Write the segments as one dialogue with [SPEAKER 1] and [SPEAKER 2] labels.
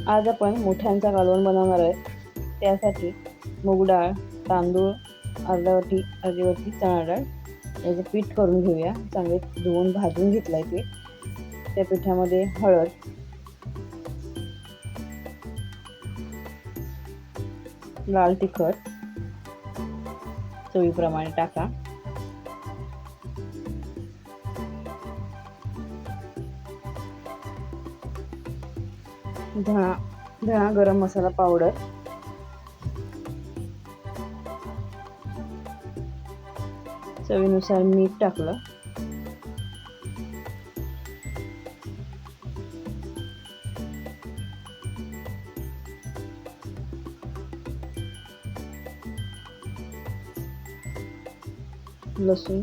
[SPEAKER 1] आज आपण मोठ्यांचा कालवण बनवणार आहे. त्यासाठी मूग डाळ, तांदूळ अर्धी वाटी चणा डाळ याचं पीठ करून घेऊया. चांगले धुवून भाजून घेतलं आहे पीठ. त्या पिठामध्ये हळद, लाल तिखट चवीप्रमाणे टाका. धणा गरम मसाला पावडर, चवीनुसार मीठ टाकलं. लसूण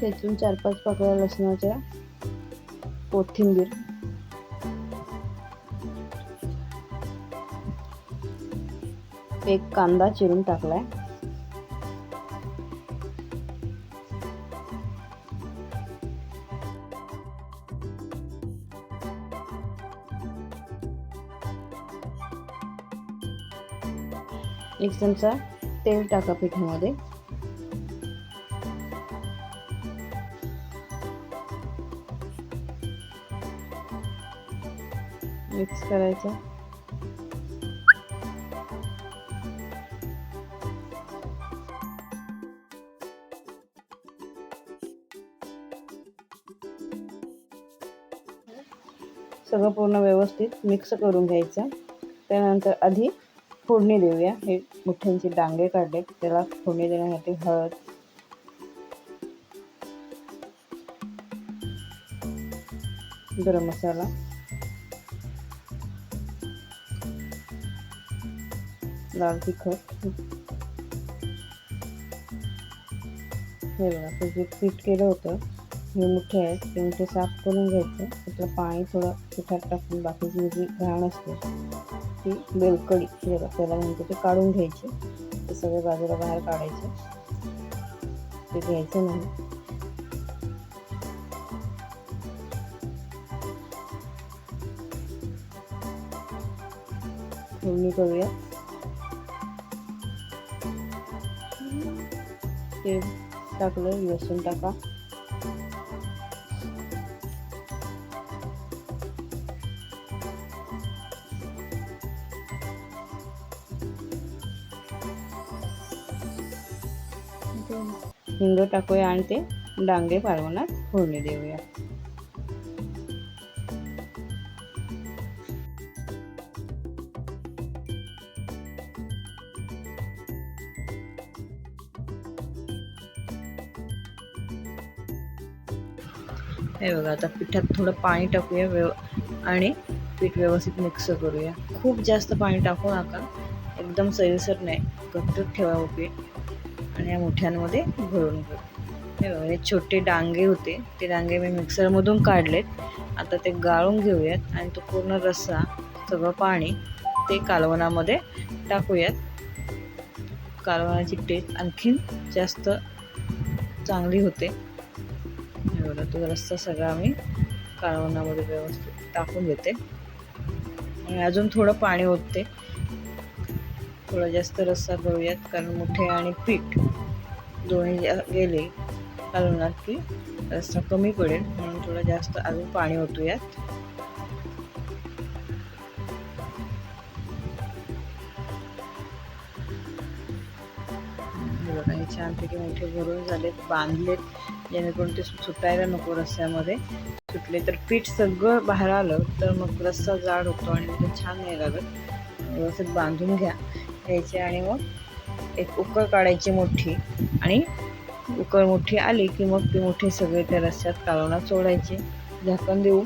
[SPEAKER 1] ठेचून 4-5 पाकळ्या लसणाच्या, कोथिंबीर, एक कांदा चिरून टाकलाय. एक चमचा तेल टाका पिठामध्ये. मिक्स करायचं. सगळं पूर्ण व्यवस्थित मिक्स करून घ्यायचं. त्यानंतर आधी फोडणी देऊया. हे मुठ्यांचे डांगे काढले, त्याला फोडणी देण्यासाठी हळद, गरम मसाला, लाल तिखट. हे बघा, ते जे पीठ केलं होतं, हे मुठे आहेत ते मुठे साफ करून घ्यायचं. त्यातलं पाणी थोडं पिठात टाकून बाकीची जी घाण असते ती बेलकडी त्याला म्हणते ते काढून घ्यायचे. ते सगळे बाजूला बाहेर काढायचे, ते घ्यायचं नाही. फोडणी करूया. ते टाकलं, लसूण टाका, हिंग टाकूया आणि ते डांगे कालवणात फोडणी देऊया. हे बघा, आता पिठात थोडं पाणी टाकूया आणि पीठ व्यवस्थित मिक्स करूया. खूप जास्त पाणी टाकू नका, एकदम सैलसर नाही, घट्ट ठेवावं पीठ. आणि या मुठ्यांमध्ये भरून घेऊ. हे बघा, हे छोटे डांगे होते, ते डांगे मी मिक्सरमधून काढलेत. आता ते गाळून घेऊयात आणि तो पूर्ण रस्सा, सगळं पाणी ते कालवणामध्ये टाकूयात. कालवणाची टेस्ट आणखीन जास्त चांगली होते. बघा, तो रस्सा सगळा मी कालवणामध्ये व्यवस्थित टाकून देते आणि अजून थोडं पाणी ओतते. थोडा जास्त रस्सा करूयात, कारण मुठे आणि पीठ दोन्ही गेले कालवणात की रस्सा कमी पडेल, म्हणून थोडं जास्त अजून पाणी ओतूयात. बघा, हे छानपैकी मोठे भरून झालेत, बांधलेत, जेणेकरून ते सुटायला नको. रस्स्यामध्ये सुटले तर पीठ सगळं बाहेर आलं तर मग रस्सा जाड होतो आणि मग ते छान नाही लागत. व्यवस्थित बांधून घ्यायचे आणि मग एक उकळ काढायची मोठी, आणि उकळ मोठी आली की मग ते मोठे सगळे त्या रस्स्यात कालवणात सोडायचे. झाकण देऊ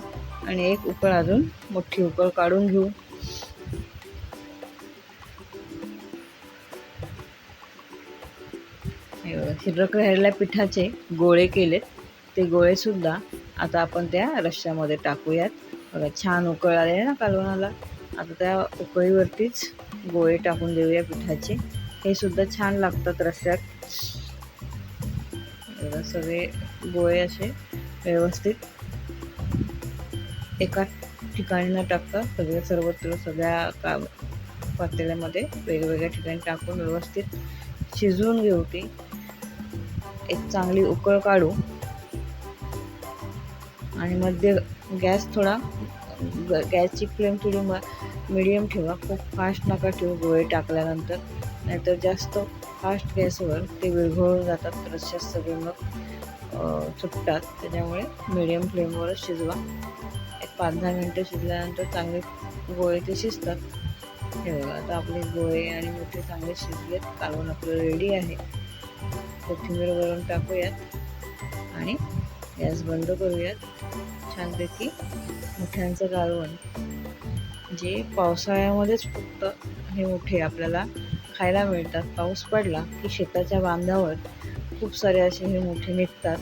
[SPEAKER 1] आणि एक उकळ, अजून मोठी उकळ काढून घेऊ. शिल्लक राहिलेल्या पिठाचे गोळे केलेत, ते गोळे सुद्धा आता आपण त्या रश्श्यामध्ये टाकूयात. बघा, छान उकळ आले ना कालवणाला. आता त्या उकळीवरतीच गोळे टाकून देऊया पिठाचे. हे सुद्धा छान लागतात रश्श्यात. बघा, सगळे गोळे असे व्यवस्थित एका ठिकाणी न टाकता सर्वत्र सगळ्या पातेल्यामध्ये वेगवेगळ्या ठिकाणी टाकून व्यवस्थित शिजवून घेऊ. ती एक चांगली उकळ काढू आणि मध्ये गॅस थोडा गॅसची फ्लेम थोडी मिडियम ठेवा. खूप फास्ट नका ठेवू गोळे टाकल्यानंतर, नाहीतर जास्त फास्ट गॅसवर ते विरघळून जातात, रश्श्यात सगळे मग सुटतात. त्याच्यामुळे मिडियम फ्लेमवरच शिजवा. एक 5-10 मिनटं शिजल्यानंतर चांगले गोळे ते शिजतात. हे बघा, आता आपले गोळे आणि मोठे चांगले शिजलेत. कालवण आपलं रेडी आहे. कोथिंबीर वरून टाकूयात आणि गॅस बंद करूयात. छानपैकी मोठ्यांचं कालवण, जे पावसाळ्यामध्येच फक्त हे मोठे आपल्याला खायला मिळतात. पाऊस पडला की शेताच्या बांधावर खूप सारे असे हे मोठे निघतात.